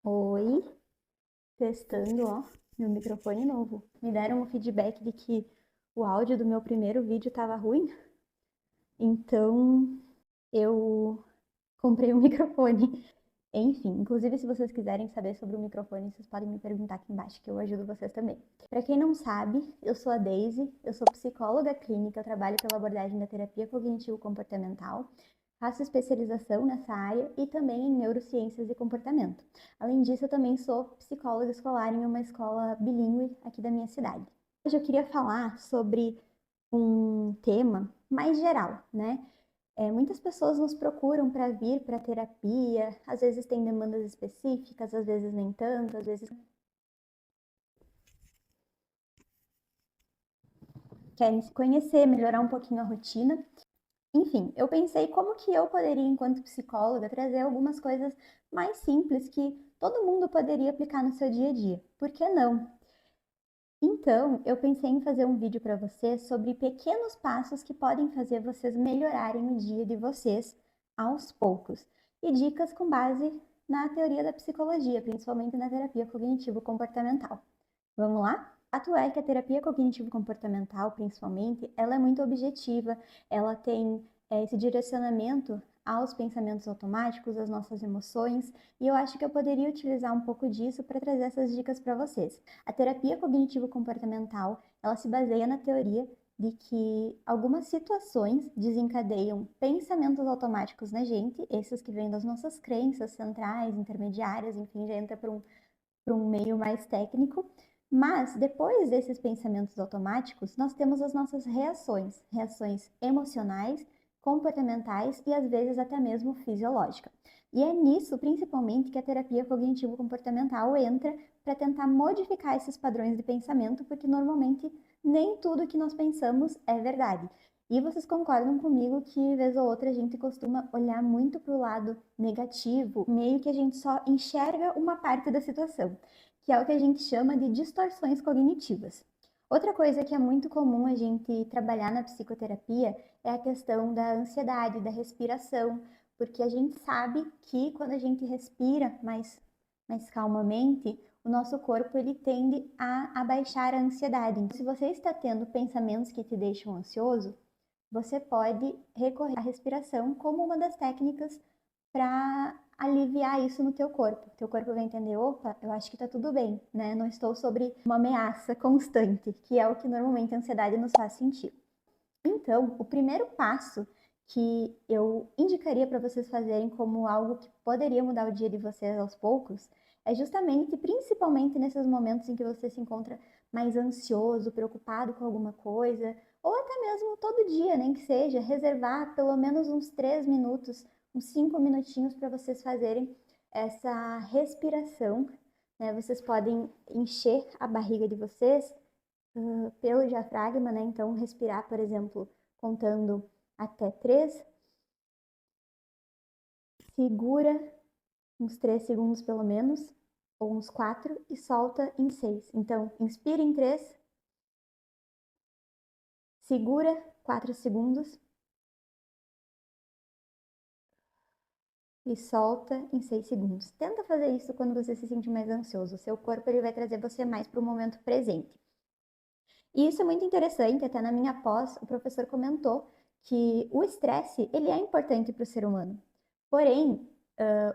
Oi, testando, ó, meu microfone novo. Me deram um feedback de que o áudio do meu primeiro vídeo tava ruim, então eu comprei um microfone. Enfim, inclusive se vocês quiserem saber sobre o microfone, vocês podem me perguntar aqui embaixo que eu ajudo vocês também. Para quem não sabe, eu sou a Daisy, eu sou psicóloga clínica, eu trabalho pela abordagem da terapia cognitivo-comportamental. Faço especialização nessa área e também em neurociências e comportamento. Além disso, eu também sou psicóloga escolar em uma escola bilíngue aqui da minha cidade. Hoje eu queria falar sobre um tema mais geral, né? Muitas pessoas nos procuram para vir para terapia, às vezes tem demandas específicas, às vezes nem tanto, às vezes querem se conhecer, melhorar um pouquinho a rotina. Enfim, eu pensei como que eu poderia, enquanto psicóloga, trazer algumas coisas mais simples que todo mundo poderia aplicar no seu dia a dia. Por que não? Então, eu pensei em fazer um vídeo para vocês sobre pequenos passos que podem fazer vocês melhorarem o dia de vocês aos poucos e dicas com base na teoria da psicologia, principalmente na terapia cognitivo-comportamental. Vamos lá? O fato é que a terapia cognitivo-comportamental, principalmente, ela é muito objetiva, ela tem esse direcionamento aos pensamentos automáticos, às nossas emoções, e eu acho que eu poderia utilizar um pouco disso para trazer essas dicas para vocês. A terapia cognitivo-comportamental, ela se baseia na teoria de que algumas situações desencadeiam pensamentos automáticos na gente, esses que vêm das nossas crenças centrais, intermediárias, enfim, já entra para um meio mais técnico. Mas depois desses pensamentos automáticos, nós temos as nossas reações, reações emocionais, comportamentais e às vezes até mesmo fisiológica. E é nisso, principalmente, que a terapia cognitivo-comportamental entra para tentar modificar esses padrões de pensamento, porque normalmente nem tudo que nós pensamos é verdade. E vocês concordam comigo que, vez ou outra, a gente costuma olhar muito para o lado negativo, meio que a gente só enxerga uma parte da situação, que é o que a gente chama de distorções cognitivas. Outra coisa que é muito comum a gente trabalhar na psicoterapia é a questão da ansiedade, da respiração, porque a gente sabe que quando a gente respira mais calmamente, o nosso corpo ele tende a abaixar a ansiedade. Então, se você está tendo pensamentos que te deixam ansioso, você pode recorrer à respiração como uma das técnicas para aliviar isso no teu corpo. Teu corpo vai entender, opa, eu acho que tá tudo bem, né? Não estou sobre uma ameaça constante, que é o que normalmente a ansiedade nos faz sentir. Então, o primeiro passo que eu indicaria para vocês fazerem como algo que poderia mudar o dia de vocês aos poucos é justamente, principalmente nesses momentos em que você se encontra mais ansioso, preocupado com alguma coisa, ou até mesmo todo dia, nem que seja, reservar pelo menos uns 3 minutos, uns 5 minutinhos para vocês fazerem essa respiração, né? Vocês podem encher a barriga de vocês pelo diafragma, né? Então, respirar, por exemplo, contando até 3, segura uns 3 segundos pelo menos, ou uns 4, e solta em 6. Então, inspira em 3, segura 4 segundos e solta em 6 segundos. Tenta fazer isso quando você se sente mais ansioso. O seu corpo ele vai trazer você mais para o momento presente. E isso é muito interessante, até na minha pós, o professor comentou que o estresse, ele é importante para o ser humano. Porém,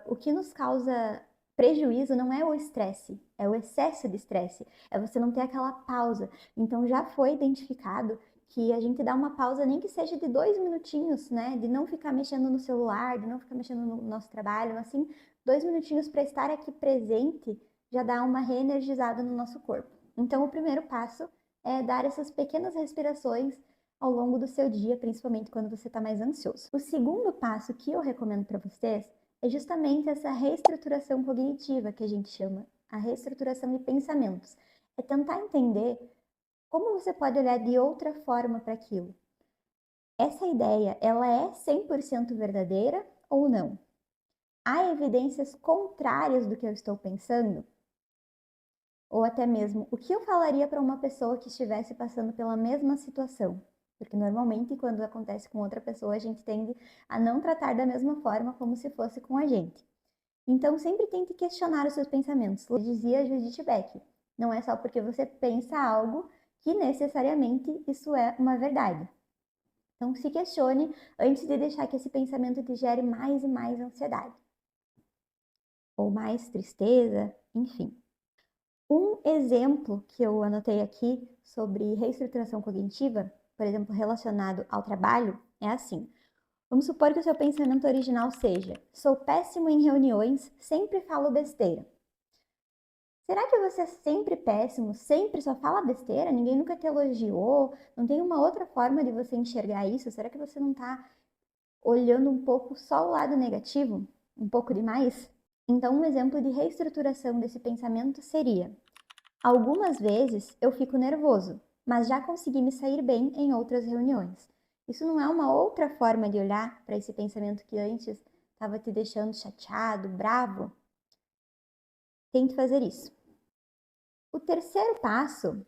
o que nos causa prejuízo não é o estresse, é o excesso de estresse, é você não ter aquela pausa. Então, já foi identificado que a gente dá uma pausa, nem que seja de 2 minutinhos, né? De não ficar mexendo no celular, de não ficar mexendo no nosso trabalho, assim, 2 minutinhos para estar aqui presente já dá uma reenergizada no nosso corpo. Então, o primeiro passo é dar essas pequenas respirações ao longo do seu dia, principalmente quando você está mais ansioso. O segundo passo que eu recomendo para vocês é justamente essa reestruturação cognitiva que a gente chama, a reestruturação de pensamentos. É tentar entender como você pode olhar de outra forma para aquilo. Essa ideia, ela é 100% verdadeira ou não? Há evidências contrárias do que eu estou pensando? Ou até mesmo, o que eu falaria para uma pessoa que estivesse passando pela mesma situação? Porque normalmente, quando acontece com outra pessoa, a gente tende a não tratar da mesma forma como se fosse com a gente. Então, sempre tente questionar os seus pensamentos. Dizia Judith Beck, não é só porque você pensa algo que necessariamente isso é uma verdade. Então, se questione antes de deixar que esse pensamento te gere mais e mais ansiedade. Ou mais tristeza, enfim. Um exemplo que eu anotei aqui sobre reestruturação cognitiva, por exemplo, relacionado ao trabalho, é assim. Vamos supor que o seu pensamento original seja: sou péssimo em reuniões, sempre falo besteira. Será que você é sempre péssimo, sempre só fala besteira? Ninguém nunca te elogiou? Não tem uma outra forma de você enxergar isso? Será que você não está olhando um pouco só o lado negativo? Um pouco demais? Então, um exemplo de reestruturação desse pensamento seria: algumas vezes eu fico nervoso, mas já consegui me sair bem em outras reuniões. Isso não é uma outra forma de olhar para esse pensamento que antes estava te deixando chateado, bravo? Tente fazer isso. O terceiro passo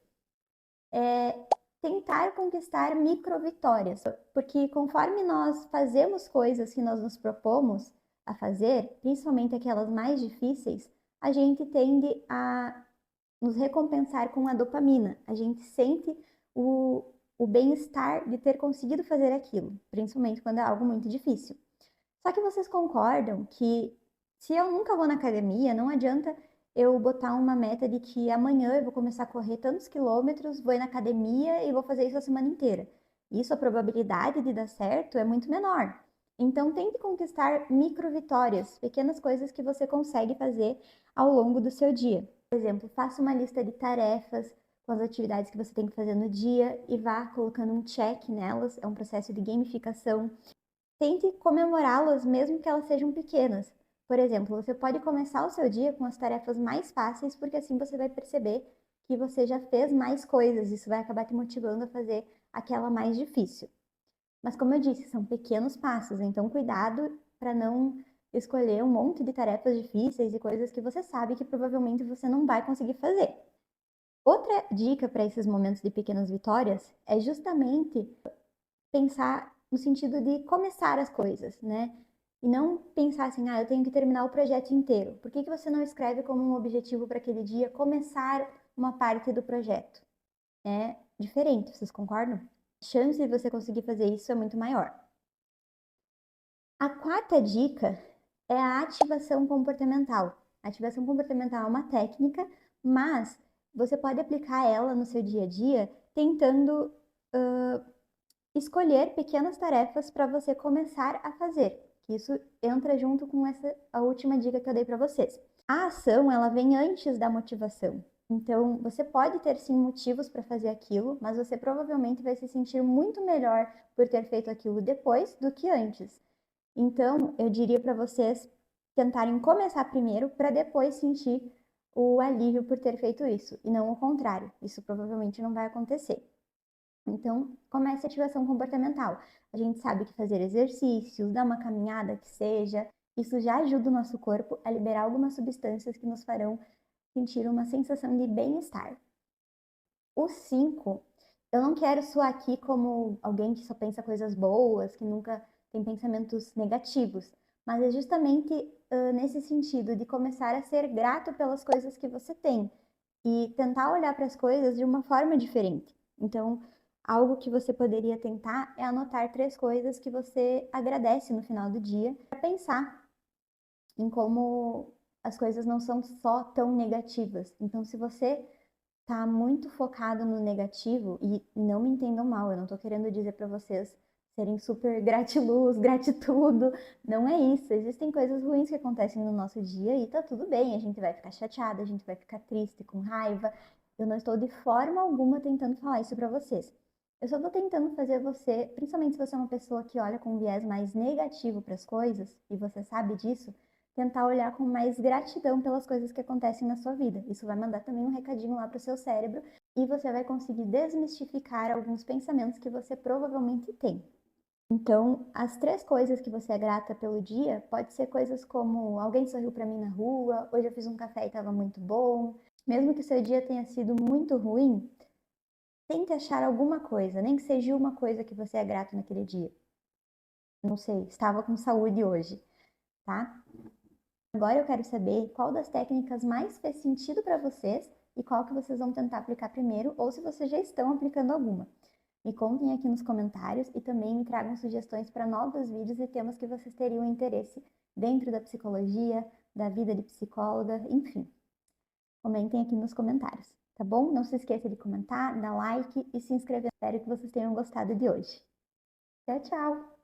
é tentar conquistar micro-vitórias, porque conforme nós fazemos coisas que nós nos propomos a fazer, principalmente aquelas mais difíceis, a gente tende a nos recompensar com a dopamina. A gente sente o bem-estar de ter conseguido fazer aquilo, principalmente quando é algo muito difícil. Só que vocês concordam que se eu nunca vou na academia, não adianta eu botar uma meta de que amanhã eu vou começar a correr tantos quilômetros, vou ir na academia e vou fazer isso a semana inteira. Isso, a probabilidade de dar certo é muito menor. Então, tente conquistar micro vitórias, pequenas coisas que você consegue fazer ao longo do seu dia. Por exemplo, faça uma lista de tarefas com as atividades que você tem que fazer no dia e vá colocando um check nelas. É um processo de gamificação. Tente comemorá-las mesmo que elas sejam pequenas. Por exemplo, você pode começar o seu dia com as tarefas mais fáceis, porque assim você vai perceber que você já fez mais coisas. Isso vai acabar te motivando a fazer aquela mais difícil. Mas como eu disse, são pequenos passos, então cuidado para não escolher um monte de tarefas difíceis e coisas que você sabe que provavelmente você não vai conseguir fazer. Outra dica para esses momentos de pequenas vitórias é justamente pensar no sentido de começar as coisas, né? E não pensar assim, eu tenho que terminar o projeto inteiro. Por que você não escreve como um objetivo para aquele dia começar uma parte do projeto? É diferente, vocês concordam? A chance de você conseguir fazer isso é muito maior. A quarta dica é a ativação comportamental. A ativação comportamental é uma técnica, mas você pode aplicar ela no seu dia a dia tentando escolher pequenas tarefas para você começar a fazer. Isso entra junto com a última dica que eu dei para vocês. A ação, ela vem antes da motivação. Então, você pode ter sim motivos para fazer aquilo, mas você provavelmente vai se sentir muito melhor por ter feito aquilo depois do que antes. Então, eu diria para vocês tentarem começar primeiro para depois sentir o alívio por ter feito isso, e não o contrário. Isso provavelmente não vai acontecer. Então, comece a ativação comportamental. A gente sabe que fazer exercícios, dar uma caminhada que seja, isso já ajuda o nosso corpo a liberar algumas substâncias que nos farão sentir uma sensação de bem-estar. O 5, eu não quero soar aqui como alguém que só pensa coisas boas, que nunca tem pensamentos negativos, mas é justamente nesse sentido de começar a ser grato pelas coisas que você tem e tentar olhar para as coisas de uma forma diferente. Então, algo que você poderia tentar é anotar 3 coisas que você agradece no final do dia, para pensar em como as coisas não são só tão negativas. Então, se você tá muito focado no negativo, e não me entendam mal, eu não tô querendo dizer para vocês serem super gratiluz, gratitudo, não é isso. Existem coisas ruins que acontecem no nosso dia e tá tudo bem, a gente vai ficar chateada, a gente vai ficar triste, com raiva. Eu não estou de forma alguma tentando falar isso para vocês. Eu só tô tentando fazer você, principalmente se você é uma pessoa que olha com um viés mais negativo para as coisas, e você sabe disso, tentar olhar com mais gratidão pelas coisas que acontecem na sua vida. Isso vai mandar também um recadinho lá para o seu cérebro e você vai conseguir desmistificar alguns pensamentos que você provavelmente tem. Então, as 3 coisas que você é grata pelo dia pode ser coisas como alguém sorriu para mim na rua, hoje eu fiz um café e estava muito bom. Mesmo que o seu dia tenha sido muito ruim, tente achar alguma coisa, nem que seja uma coisa que você é grato naquele dia. Não sei, estava com saúde hoje, tá? Agora eu quero saber qual das técnicas mais fez sentido para vocês e qual que vocês vão tentar aplicar primeiro, ou se vocês já estão aplicando alguma. Me contem aqui nos comentários e também me tragam sugestões para novos vídeos e temas que vocês teriam interesse dentro da psicologia, da vida de psicóloga, enfim. Comentem aqui nos comentários, tá bom? Não se esqueça de comentar, dar like e se inscrever. Espero que vocês tenham gostado de hoje. Tchau, tchau!